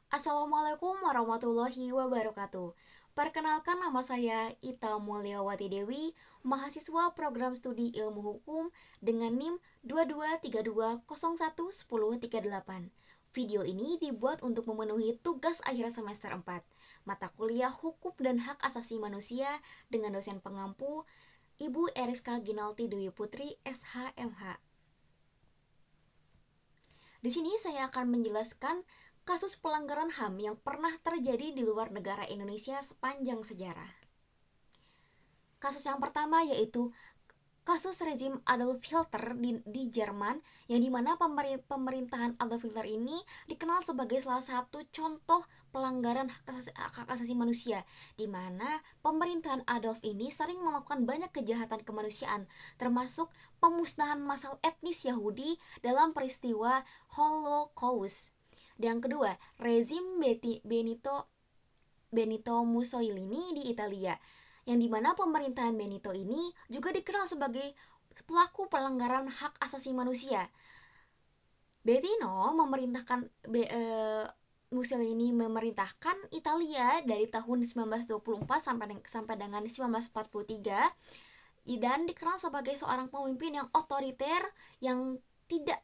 Assalamualaikum warahmatullahi wabarakatuh. Perkenalkan, nama saya Ita Mulyawati Dewi, mahasiswa program studi ilmu hukum dengan NIM 2232011038. Video ini dibuat untuk memenuhi tugas akhir semester 4, mata kuliah Hukum dan Hak Asasi Manusia dengan dosen pengampu Ibu Eriska Ginalti Dewi Putri, SHMH. Di sini saya akan menjelaskan kasus pelanggaran HAM yang pernah terjadi di luar negara Indonesia sepanjang sejarah. Kasus yang pertama yaitu kasus rezim Adolf Hitler di Jerman, yang dimana pemerintahan Adolf Hitler ini dikenal sebagai salah satu contoh pelanggaran hak asasi manusia, di mana pemerintahan Adolf ini sering melakukan banyak kejahatan kemanusiaan, termasuk pemusnahan massal etnis Yahudi dalam peristiwa Holocaust. Yang kedua, rezim Benito Mussolini di Italia, yang dimana pemerintahan Benito ini juga dikenal sebagai pelaku pelanggaran hak asasi manusia. Benito Mussolini memerintahkan Italia dari tahun 1924 sampai dengan 1943, dan dikenal sebagai seorang pemimpin yang otoriter, yang tidak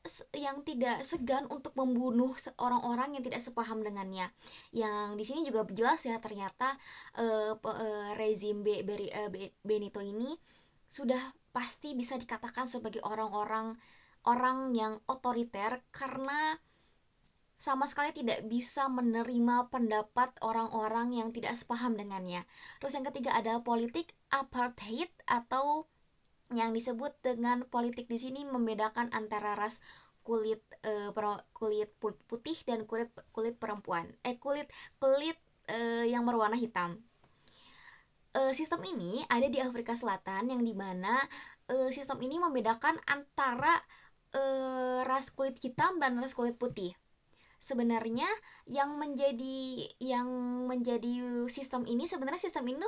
segan untuk membunuh orang-orang yang tidak sepaham dengannya. Yang di sini juga jelas ya, ternyata rezim Benito ini sudah pasti bisa dikatakan sebagai orang yang otoriter, karena sama sekali tidak bisa menerima pendapat orang-orang yang tidak sepaham dengannya. Terus yang ketiga ada politik apartheid, atau yang disebut dengan politik di sini membedakan antara ras kulit putih dan kulit perempuan, kulit yang berwarna hitam. Sistem ini ada di Afrika Selatan, yang dimana sistem ini membedakan antara ras kulit hitam dan ras kulit putih. Sebenarnya yang menjadi sistem ini, sebenarnya sistem ini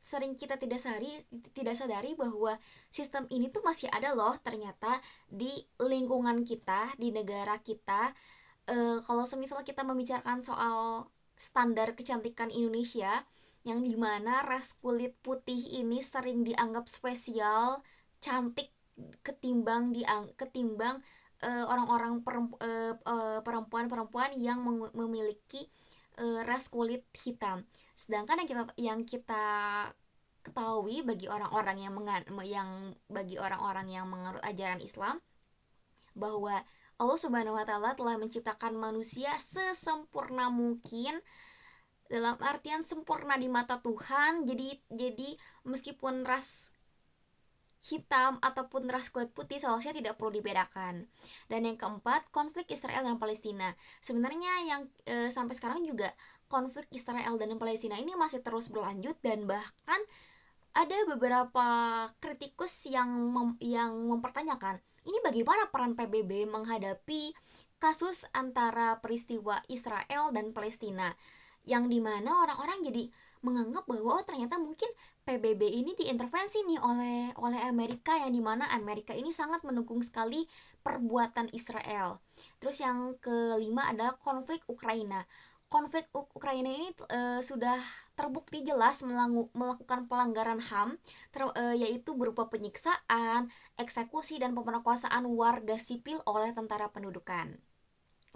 sering kita tidak sadari bahwa sistem ini tuh masih ada loh ternyata di lingkungan kita, di negara kita. Kalau semisal kita membicarakan soal standar kecantikan Indonesia, yang dimana ras kulit putih ini sering dianggap spesial, cantik, ketimbang orang-orang perempuan-perempuan yang memiliki ras kulit hitam. Sedangkan yang kita ketahui, bagi orang-orang yang menganut ajaran Islam, bahwa Allah Subhanahu wa taala telah menciptakan manusia sesempurna mungkin, dalam artian sempurna di mata Tuhan. Jadi meskipun ras hitam ataupun ras kulit putih seharusnya tidak perlu dibedakan. Dan yang keempat, konflik Israel dan Palestina. Sebenarnya sampai sekarang juga konflik Israel dan Palestina ini masih terus berlanjut, dan bahkan ada beberapa kritikus yang mempertanyakan, ini bagaimana peran PBB menghadapi kasus antara peristiwa Israel dan Palestina, yang dimana orang-orang jadi menganggap bahwa ternyata mungkin PBB ini diintervensi nih oleh Amerika, yang dimana Amerika ini sangat mendukung sekali perbuatan Israel. Terus yang kelima adalah konflik Ukraina. Konflik Ukraina ini sudah terbukti jelas melakukan pelanggaran HAM, yaitu berupa penyiksaan, eksekusi, dan pemerkosaan warga sipil oleh tentara pendudukan.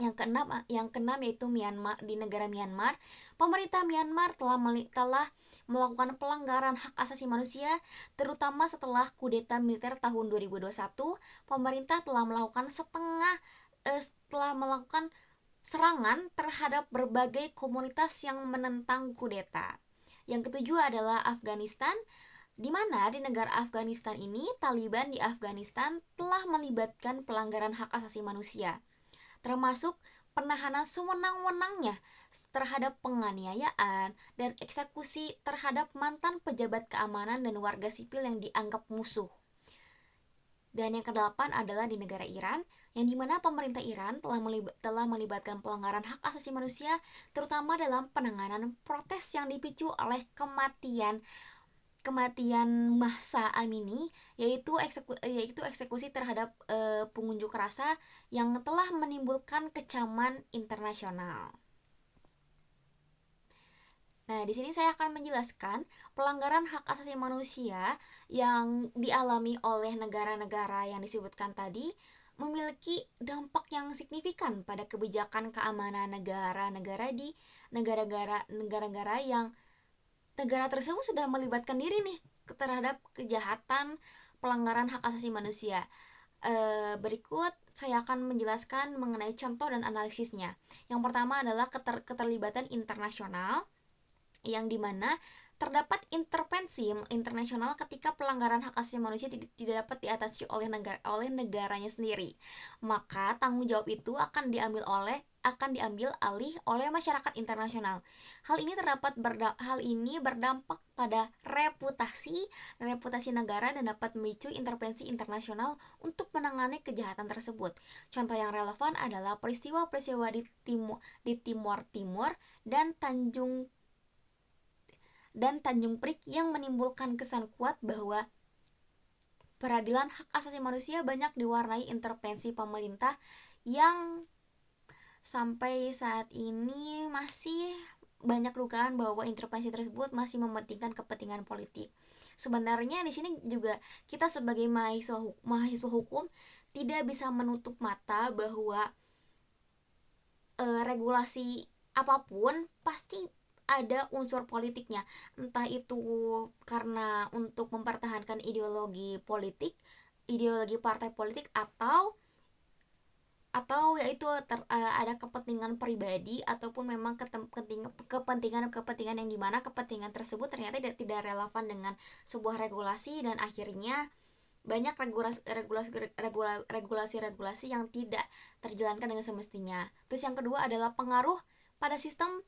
Yang keenam yaitu Myanmar. Di negara Myanmar, pemerintah Myanmar telah melakukan pelanggaran hak asasi manusia, terutama setelah kudeta militer tahun 2021. Pemerintah telah melakukan serangan terhadap berbagai komunitas yang menentang kudeta. Yang ketujuh adalah Afghanistan, di mana di negara Afghanistan ini Taliban di Afghanistan telah melibatkan pelanggaran hak asasi manusia, termasuk penahanan sewenang-wenangnya terhadap penganiayaan dan eksekusi terhadap mantan pejabat keamanan dan warga sipil yang dianggap musuh. Dan yang kedelapan adalah di negara Iran, yang dimana pemerintah Iran telah melibatkan pelanggaran hak asasi manusia, terutama dalam penanganan protes yang dipicu oleh kematian kematian Mahsa Amini, yaitu eksekusi terhadap pengunjuk rasa yang telah menimbulkan kecaman internasional. Nah, di sini saya akan menjelaskan pelanggaran hak asasi manusia yang dialami oleh negara-negara yang disebutkan tadi memiliki dampak yang signifikan pada kebijakan keamanan negara-negara di negara-negara yang negara tersebut sudah melibatkan diri nih terhadap kejahatan pelanggaran hak asasi manusia. Berikut saya akan menjelaskan mengenai contoh dan analisisnya. Yang pertama adalah keterlibatan internasional, yang dimana terdapat intervensi internasional ketika pelanggaran hak asasi manusia tidak dapat diatasi oleh negaranya sendiri. Maka tanggung jawab itu akan diambil alih oleh masyarakat internasional. Hal ini berdampak pada reputasi negara dan dapat memicu intervensi internasional untuk menangani kejahatan tersebut. Contoh yang relevan adalah peristiwa-peristiwa di Timor Timur dan Tanjung Priok yang menimbulkan kesan kuat bahwa peradilan hak asasi manusia banyak diwarnai intervensi pemerintah yang sampai saat ini masih banyak dugaan bahwa intervensi tersebut masih mementingkan kepentingan politik. Sebenarnya di sini juga kita sebagai mahasiswa hukum tidak bisa menutup mata bahwa regulasi apapun pasti ada unsur politiknya, entah itu karena untuk mempertahankan ideologi partai politik, atau yaitu ada kepentingan pribadi ataupun memang kepentingan yang dimana kepentingan tersebut ternyata tidak relevan dengan sebuah regulasi, dan akhirnya banyak regulasi yang tidak terjalankan dengan semestinya. Terus yang kedua adalah pengaruh pada sistem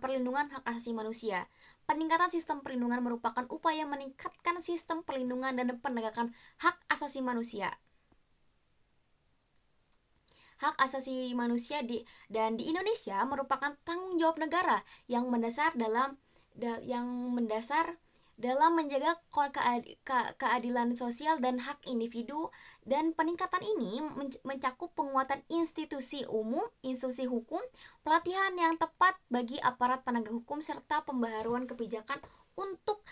perlindungan hak asasi manusia. Peningkatan sistem perlindungan merupakan upaya meningkatkan sistem perlindungan dan penegakan hak asasi manusia. Hak asasi manusia di Indonesia merupakan tanggung jawab negara yang mendasar dalam menjaga keadilan sosial dan hak individu, dan peningkatan ini mencakup penguatan institusi hukum, pelatihan yang tepat bagi aparat penegak hukum, serta pembaharuan kebijakan untuk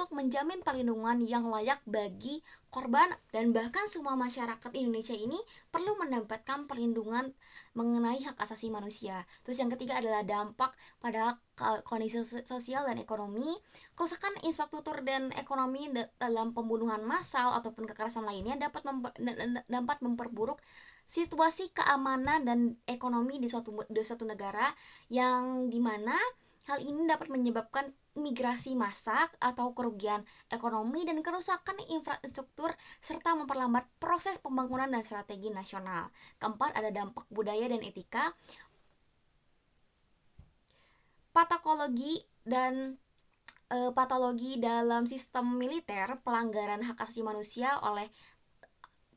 menjamin perlindungan yang layak bagi korban, dan bahkan semua masyarakat Indonesia ini perlu mendapatkan perlindungan mengenai hak asasi manusia. Terus yang ketiga adalah dampak pada kondisi sosial dan ekonomi. Kerusakan infrastruktur dan ekonomi dalam pembunuhan massal ataupun kekerasan lainnya dapat memperburuk situasi keamanan dan ekonomi di suatu negara, yang dimana hal ini dapat menyebabkan migrasi massal atau kerugian ekonomi dan kerusakan infrastruktur, serta memperlambat proses pembangunan dan strategi nasional. Keempat, ada dampak budaya dan etika. Patologi dalam sistem militer, pelanggaran hak asasi manusia oleh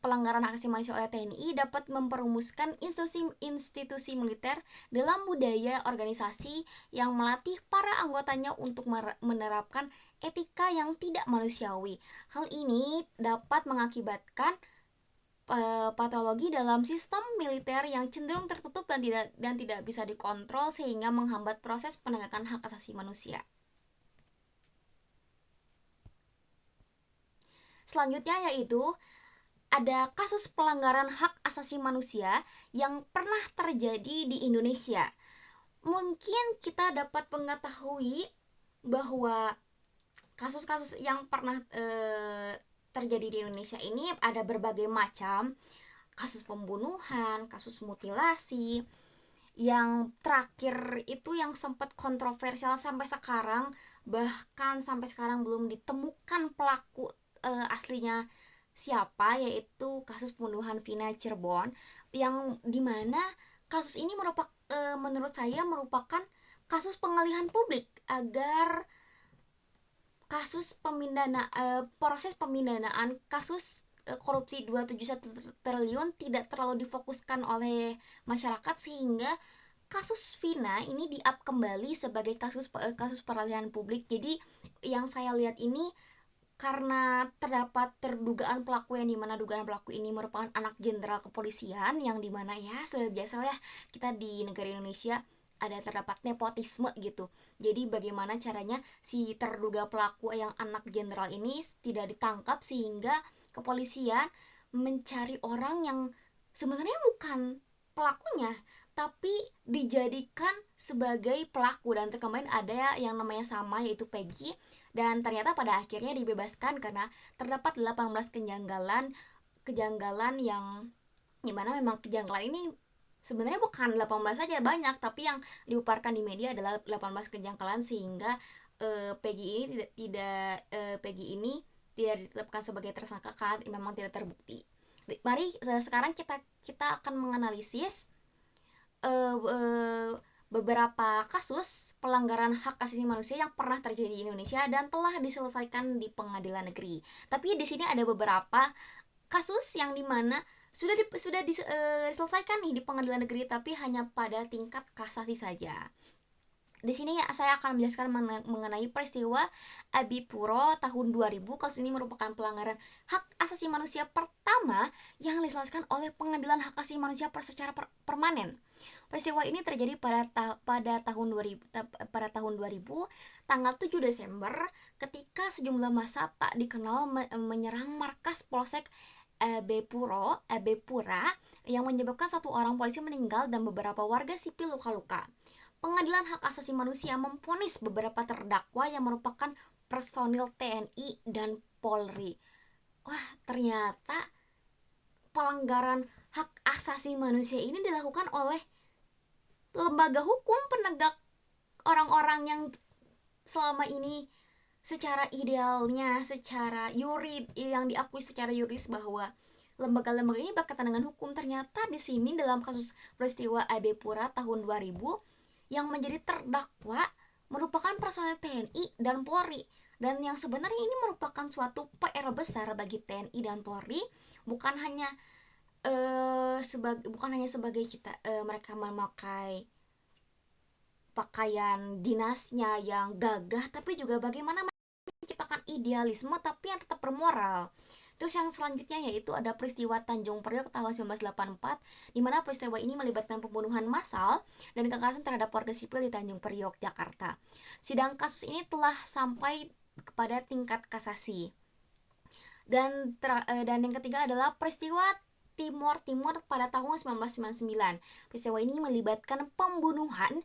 TNI dapat memperumuskan institusi militer dalam budaya organisasi yang melatih para anggotanya untuk menerapkan etika yang tidak manusiawi. Hal ini dapat mengakibatkan patologi dalam sistem militer yang cenderung tertutup dan tidak bisa dikontrol, sehingga menghambat proses penegakan hak asasi manusia. Selanjutnya yaitu ada kasus pelanggaran hak asasi manusia yang pernah terjadi di Indonesia. Mungkin kita dapat mengetahui bahwa kasus-kasus yang pernah terjadi di Indonesia ini ada berbagai macam. Kasus pembunuhan, kasus mutilasi. Yang terakhir itu yang sempat kontroversial sampai sekarang, bahkan sampai sekarang belum ditemukan pelaku aslinya siapa, yaitu kasus pembunuhan Vina Cirebon, yang dimana kasus ini menurut saya merupakan kasus pengalihan publik agar proses pemindanaan kasus korupsi 271 triliun tidak terlalu difokuskan oleh masyarakat, sehingga kasus Vina ini di-up kembali sebagai kasus peralihan publik. Jadi yang saya lihat ini karena terdapat terdugaan pelaku, yang dimana dugaan pelaku ini merupakan anak jenderal kepolisian, yang dimana ya sudah biasa ya kita di negara Indonesia ada terdapat nepotisme gitu. Jadi bagaimana caranya si terduga pelaku yang anak jenderal ini tidak ditangkap, sehingga kepolisian mencari orang yang sebenarnya bukan pelakunya tapi dijadikan sebagai pelaku. Dan kemarin ada yang namanya sama, yaitu Peggy, dan ternyata pada akhirnya dibebaskan karena terdapat 18 kejanggalan yang dimana memang kejanggalan ini sebenarnya bukan 18 saja, banyak, tapi yang diuparkan di media adalah 18 kejanggalan, sehingga Peggy ini Peggy ini tidak ditetapkan sebagai tersangka karena memang tidak terbukti. Mari sekarang kita akan menganalisis uh, uh, beberapa kasus pelanggaran hak asasi manusia yang pernah terjadi di Indonesia dan telah diselesaikan di pengadilan negeri. Tapi di sini ada beberapa kasus yang dimana diselesaikan nih di pengadilan negeri, tapi hanya pada tingkat kasasi saja. Di sini ya, saya akan menjelaskan mengenai peristiwa Abipuro tahun 2000. Kasus ini merupakan pelanggaran hak asasi manusia pertama yang diselesaikan oleh Pengadilan Hak Asasi Manusia secara permanen. Peristiwa ini terjadi pada tahun 2000, tanggal 7 Desember, ketika sejumlah massa tak dikenal menyerang markas Polsek Bepura yang menyebabkan satu orang polisi meninggal dan beberapa warga sipil luka-luka. Pengadilan Hak Asasi Manusia memvonis beberapa terdakwa yang merupakan personil TNI dan Polri. Wah, ternyata pelanggaran hak asasi manusia ini dilakukan oleh lembaga hukum penegak orang-orang yang selama ini secara idealnya, secara yang diakui secara yuris bahwa lembaga-lembaga ini berkaitan dengan hukum. Ternyata di sini dalam kasus peristiwa Abepura tahun 2000, yang menjadi terdakwa merupakan personel TNI dan Polri, dan yang sebenarnya ini merupakan suatu PR besar bagi TNI dan Polri. Bukan hanya sebagai mereka memakai pakaian dinasnya yang gagah, tapi juga bagaimana menciptakan idealisme tapi yang tetap bermoral. Terus yang selanjutnya yaitu ada peristiwa Tanjung Priok tahun 1984, di mana peristiwa ini melibatkan pembunuhan massal dan kekerasan terhadap warga sipil di Tanjung Priok, Jakarta. Sidang kasus ini telah sampai kepada tingkat kasasi. Dan yang ketiga adalah peristiwa Timor pada tahun 1999. Peristiwa ini melibatkan pembunuhan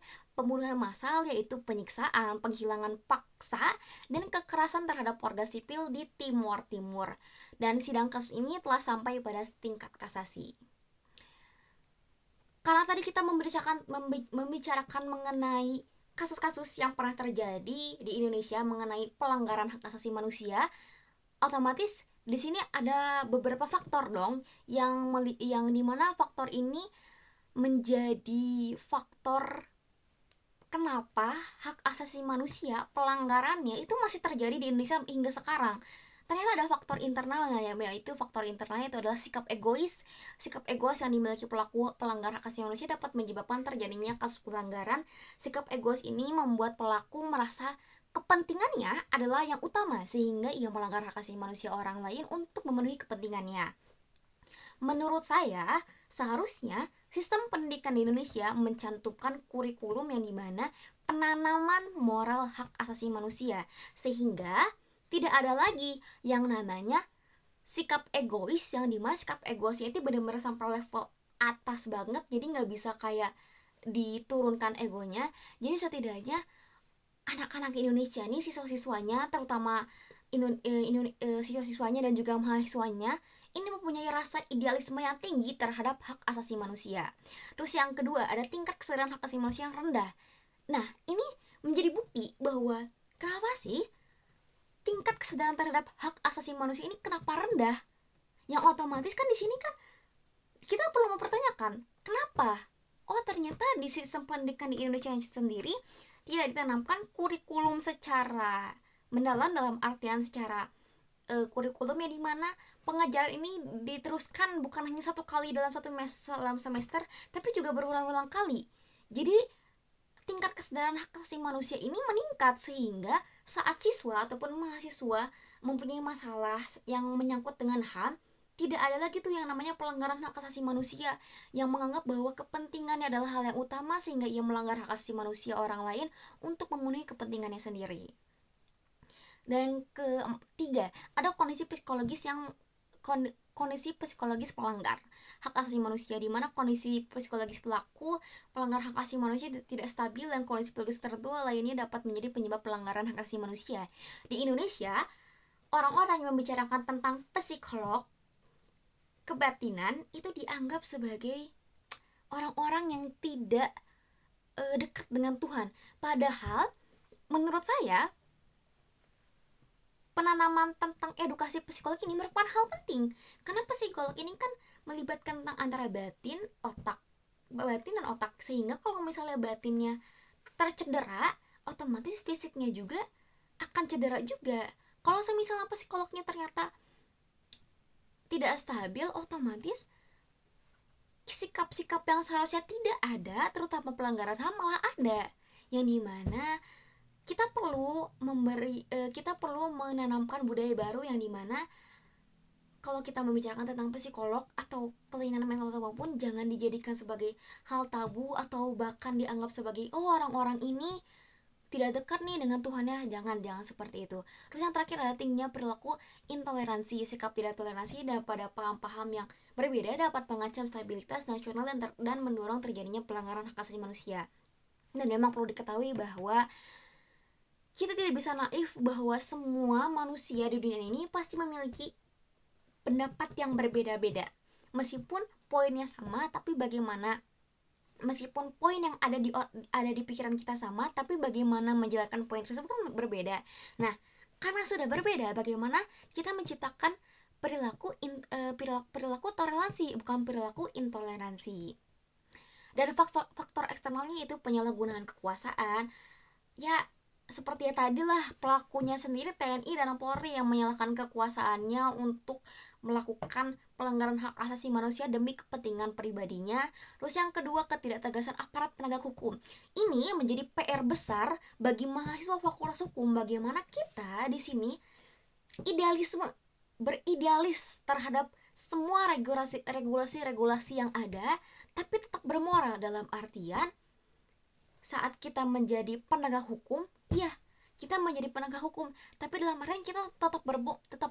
massal, yaitu penyiksaan, penghilangan paksa, dan kekerasan terhadap warga sipil di Timor. Dan sidang kasus ini telah sampai pada tingkat kasasi. Karena tadi kita membicarakan mengenai kasus-kasus yang pernah terjadi di Indonesia mengenai pelanggaran hak asasi manusia, otomatis di sini ada beberapa faktor dong yang dimana faktor ini menjadi faktor kenapa hak asasi manusia pelanggarannya itu masih terjadi di Indonesia hingga sekarang. Ternyata ada faktor internalnya, yaitu faktor internalnya itu adalah sikap egois yang dimiliki pelaku pelanggar hak asasi manusia dapat menyebabkan terjadinya kasus pelanggaran. Sikap egois ini membuat pelaku merasa kepentingannya adalah yang utama, sehingga ia melanggar hak asasi manusia orang lain untuk memenuhi kepentingannya. Menurut saya, seharusnya sistem pendidikan di Indonesia mencantumkan kurikulum yang dimana penanaman moral hak asasi manusia, sehingga tidak ada lagi yang namanya sikap egois, yang dimana sikap egoisnya itu benar-benar sampai level atas banget, jadi nggak bisa kayak diturunkan egonya. Jadi setidaknya anak-anak Indonesia nih, siswa-siswanya, terutama siswa-siswanya dan juga mahasiswanya, ini mempunyai rasa idealisme yang tinggi terhadap hak asasi manusia. Terus yang kedua, ada tingkat kesadaran hak asasi manusia yang rendah. Nah, ini menjadi bukti bahwa kenapa sih tingkat kesadaran terhadap hak asasi manusia ini kenapa rendah? Yang otomatis kan di sini kan kita perlu mempertanyakan, kenapa? Oh, ternyata di sistem pendidikan di Indonesia sendiri tidak ditanamkan kurikulum secara mendalam, dalam artian secara kurikulum yang dimana pengajaran ini diteruskan bukan hanya satu kali dalam semester, tapi juga berulang-ulang kali. Jadi tingkat kesadaran hak asasi manusia ini meningkat, sehingga saat siswa ataupun mahasiswa mempunyai masalah yang menyangkut dengan HAM, tidak ada lagi tuh yang namanya pelanggaran hak asasi manusia, yang menganggap bahwa kepentingannya adalah hal yang utama sehingga ia melanggar hak asasi manusia orang lain untuk memenuhi kepentingannya sendiri. Dan ketiga, ada kondisi psikologis yang kondisi psikologis pelanggar hak asasi manusia, di mana kondisi psikologis pelaku pelanggar hak asasi manusia tidak stabil dan kondisi psikologis tertentu lainnya dapat menjadi penyebab pelanggaran hak asasi manusia. Di Indonesia, orang-orang yang membicarakan tentang psikolog kebatinan itu dianggap sebagai orang-orang yang tidak dekat dengan Tuhan. Padahal menurut saya penanaman tentang edukasi psikologi ini merupakan hal penting, karena psikolog ini kan melibatkan tentang antara batin dan otak, sehingga kalau misalnya batinnya tercedera, otomatis fisiknya juga akan cedera juga. Kalau misalnya psikolognya ternyata tidak stabil, otomatis sikap-sikap yang seharusnya tidak ada, terutama pelanggaran HAM, malah ada, yang dimana kita perlu menanamkan budaya baru yang dimana kalau kita membicarakan tentang psikolog atau kelainan mental apapun, jangan dijadikan sebagai hal tabu atau bahkan dianggap sebagai orang-orang ini tidak dekat nih dengan Tuhannya. Jangan seperti itu. Terus yang terakhir adalah tingginya perilaku intoleransi. Sikap tidak toleransi dan pada paham-paham yang berbeda dapat mengancam stabilitas nasional dan mendorong terjadinya pelanggaran hak asasi manusia. Dan memang perlu diketahui bahwa kita tidak bisa naif bahwa semua manusia di dunia ini pasti memiliki pendapat yang berbeda-beda. Meskipun poinnya sama, tapi bagaimana meskipun poin yang ada di pikiran kita sama, tapi bagaimana menjelaskan poin tersebut kan berbeda. Nah, karena sudah berbeda, bagaimana kita menciptakan perilaku toleransi, bukan perilaku intoleransi. Dan faktor eksternalnya itu penyalahgunaan kekuasaan. Ya, seperti ya tadi lah, pelakunya sendiri TNI dan Polri yang menyalahkan kekuasaannya untuk melakukan pelanggaran hak asasi manusia demi kepentingan pribadinya. Terus yang kedua, ketidaktegasan aparat penegak hukum. Ini menjadi PR besar bagi mahasiswa Fakultas Hukum, bagaimana kita di sini beridealis terhadap semua regulasi yang ada, tapi tetap bermoral. Dalam artian, saat kita menjadi penegak hukum, ya kita menjadi penegak hukum, tapi dalam artian kita tetap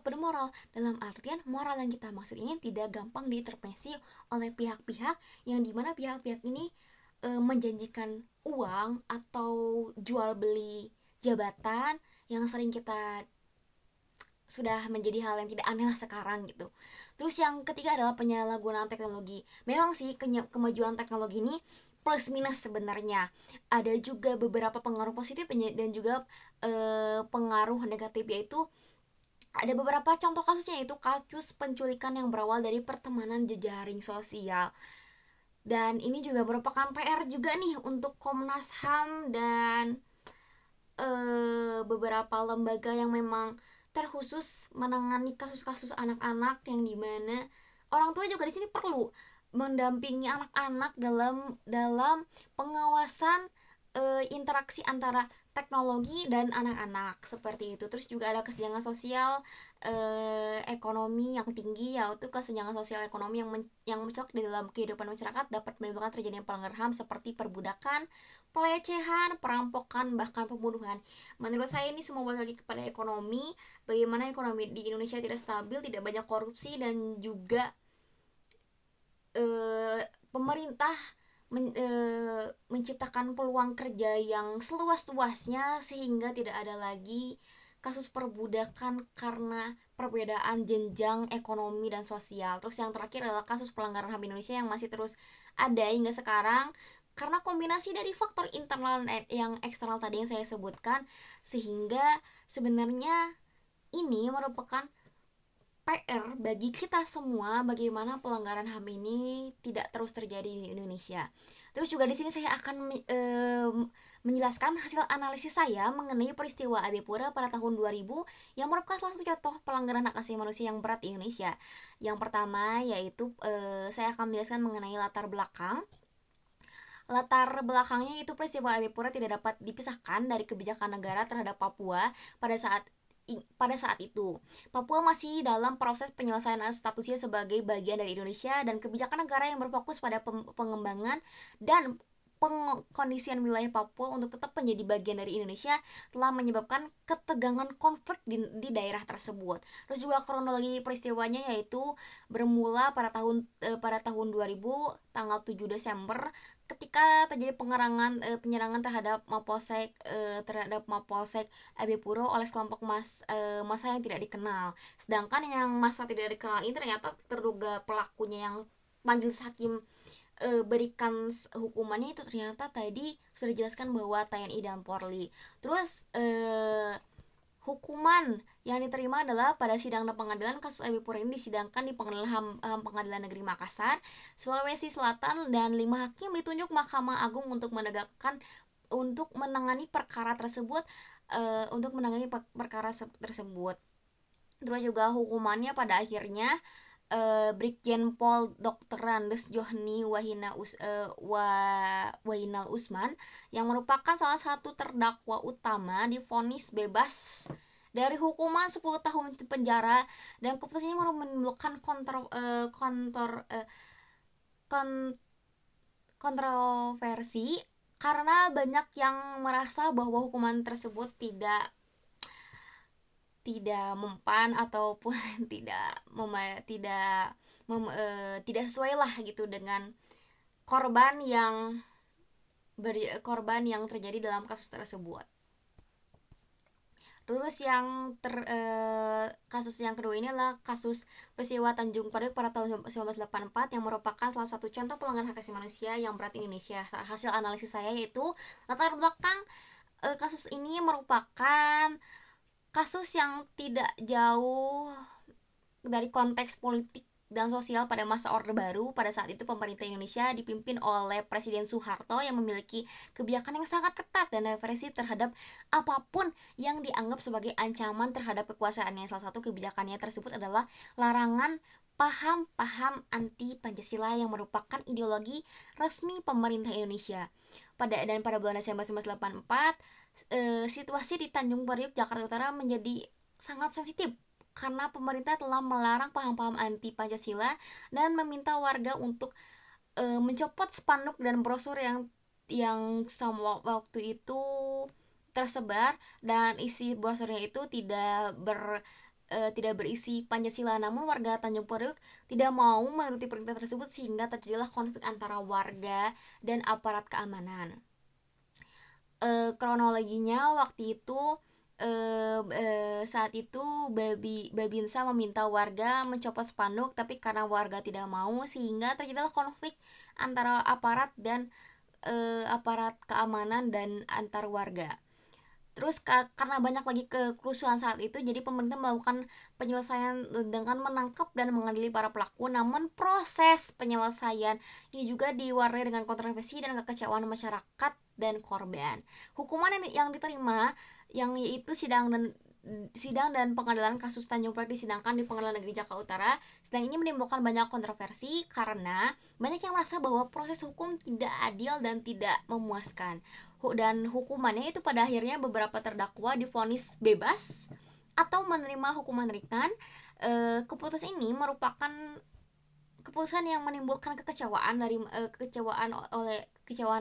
bermoral. Dalam artian moral yang kita maksud ini tidak gampang diintervensi oleh pihak-pihak yang dimana pihak-pihak ini menjanjikan uang atau jual beli jabatan yang sering kita sudah menjadi hal yang tidak aneh lah sekarang gitu. Terus yang ketiga adalah penyalahgunaan teknologi. Memang sih kemajuan teknologi ini plus minus sebenarnya. Ada juga beberapa pengaruh positif dan juga pengaruh negatif, yaitu ada beberapa contoh kasusnya, yaitu kasus penculikan yang berawal dari pertemanan jejaring sosial. Dan ini juga merupakan PR juga nih untuk Komnas HAM dan beberapa lembaga yang memang terkhusus menangani kasus-kasus anak-anak, yang dimana orang tua juga di sini perlu mendampingi anak-anak dalam pengawasan interaksi antara teknologi dan anak-anak seperti itu. Terus juga ada kesenjangan sosial ekonomi yang tinggi, yaitu kesenjangan sosial ekonomi yang mencolok di dalam kehidupan masyarakat dapat menimbulkan terjadinya pelanggaran HAM seperti perbudakan, pelecehan, perampokan, bahkan pembunuhan. Menurut saya ini semua balik lagi kepada ekonomi, bagaimana ekonomi di Indonesia tidak stabil, tidak banyak korupsi, dan juga pemerintah menciptakan peluang kerja yang seluas-luasnya sehingga tidak ada lagi kasus perbudakan karena perbedaan jenjang ekonomi dan sosial. Terus yang terakhir adalah kasus pelanggaran HAM Indonesia yang masih terus ada hingga sekarang karena kombinasi dari faktor internal dan yang eksternal tadi yang saya sebutkan, sehingga sebenarnya ini merupakan PR bagi kita semua bagaimana pelanggaran HAM ini tidak terus terjadi di Indonesia. Terus juga di sini saya akan menjelaskan hasil analisis saya mengenai peristiwa AB Pura pada tahun 2000 yang merupakan salah satu contoh pelanggaran hak asasi manusia yang berat di Indonesia. Yang pertama yaitu saya akan menjelaskan mengenai latar belakang Latar belakangnya itu peristiwa Ebipura tidak dapat dipisahkan dari kebijakan negara terhadap Papua pada saat itu. Papua masih dalam proses penyelesaian statusnya sebagai bagian dari Indonesia, dan kebijakan negara yang berfokus pada pengembangan dan pengkondisian wilayah Papua untuk tetap menjadi bagian dari Indonesia telah menyebabkan ketegangan konflik di daerah tersebut. Terus juga kronologi peristiwanya yaitu bermula pada tahun 2000 tanggal 7 Desember ketika terjadi penyerangan terhadap Mapolsek Ebipuro oleh sekelompok massa yang tidak dikenal. Sedangkan yang massa tidak dikenal ini ternyata terduga pelakunya yang majelis hakim berikan hukumannya itu ternyata tadi sudah dijelaskan bahwa TNI dan Polri. Terus hukuman yang diterima adalah pada sidang dan pengadilan kasus Ebipura ini disidangkan di Pengadilan Negeri Makassar, Sulawesi Selatan, dan 5 hakim ditunjuk Mahkamah Agung untuk menangani perkara tersebut. Terus juga hukumannya pada akhirnya Brigjen Pol Dr. Randes Johni Wainal Usman yang merupakan salah satu terdakwa utama divonis bebas dari hukuman 10 tahun penjara, dan keputusannya menimbulkan kontroversi karena banyak yang merasa bahwa hukuman tersebut tidak mempan ataupun tidak sesuai lah gitu dengan korban yang terjadi dalam kasus tersebut. Terus kasus yang kedua ini adalah kasus peristiwa Tanjung Priok pada tahun 1984 yang merupakan salah satu contoh pelanggaran hak asasi manusia yang berat di Indonesia. Hasil analisis saya yaitu latar belakang kasus ini merupakan kasus yang tidak jauh dari konteks politik dan sosial pada masa Orde Baru. Pada saat itu pemerintah Indonesia dipimpin oleh Presiden Soeharto yang memiliki kebijakan yang sangat ketat dan represif terhadap apapun yang dianggap sebagai ancaman terhadap kekuasaannya. Salah satu kebijakannya tersebut adalah larangan paham-paham anti Pancasila yang merupakan ideologi resmi pemerintah Indonesia. Pada bulan Desember 1984, situasi di Tanjung Priok, Jakarta Utara menjadi sangat sensitif karena pemerintah telah melarang paham-paham anti Pancasila dan meminta warga untuk mencopot spanduk dan brosur yang sama waktu itu tersebar, dan isi brosurnya itu tidak berisi Pancasila. Namun warga Tanjung Priok tidak mau menuruti perintah tersebut sehingga terjadilah konflik antara warga dan aparat keamanan. Kronologinya waktu itu saat itu Babinsa meminta warga mencopot spanduk, tapi karena warga tidak mau sehingga terjadilah konflik antara aparat keamanan dan antar warga. Terus karena banyak lagi kerusuhan saat itu, jadi pemerintah melakukan penyelesaian dengan menangkap dan mengadili para pelaku. Namun proses penyelesaian ini juga diwarnai dengan kontroversi dan kekecewaan masyarakat dan korban. Hukuman yang diterima yaitu sidang dan pengadilan kasus Tanjung Priok disidangkan di Pengadilan Negeri Jakarta Utara. Sidang ini menimbulkan banyak kontroversi karena banyak yang merasa bahwa proses hukum tidak adil dan tidak memuaskan. Dan hukumannya itu pada akhirnya beberapa terdakwa divonis bebas atau menerima hukuman ringan. Keputusan ini merupakan keputusan yang menimbulkan kekecewaan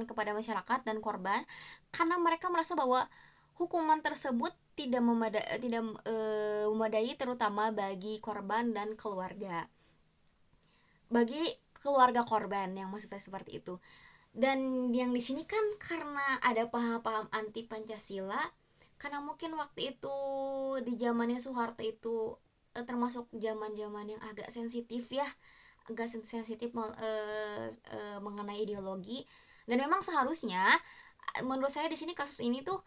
kepada masyarakat dan korban karena mereka merasa bahwa hukuman tersebut tidak memadai terutama bagi korban dan bagi keluarga korban yang maksudnya seperti itu. Dan yang di sini kan karena ada paham-paham anti Pancasila, karena mungkin waktu itu di zamannya Soeharto itu termasuk zaman-zaman yang agak sensitif mengenai ideologi. Dan memang seharusnya menurut saya di sini kasus ini tuh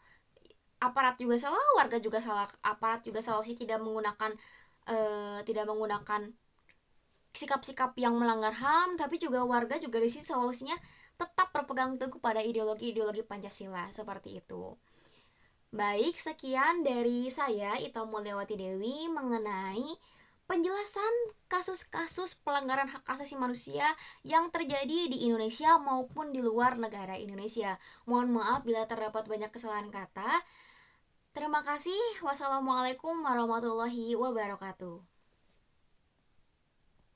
aparat juga salah, warga juga salah. Aparat juga salah sih tidak menggunakan sikap-sikap yang melanggar HAM, tapi juga warga juga di sini solusinya tetap berpegang teguh pada ideologi Pancasila seperti itu. Baik, sekian dari saya Ita Mulyawati Dewi mengenai penjelasan kasus-kasus pelanggaran hak asasi manusia yang terjadi di Indonesia maupun di luar negara Indonesia. Mohon maaf bila terdapat banyak kesalahan kata. Terima kasih. Wassalamualaikum warahmatullahi wabarakatuh.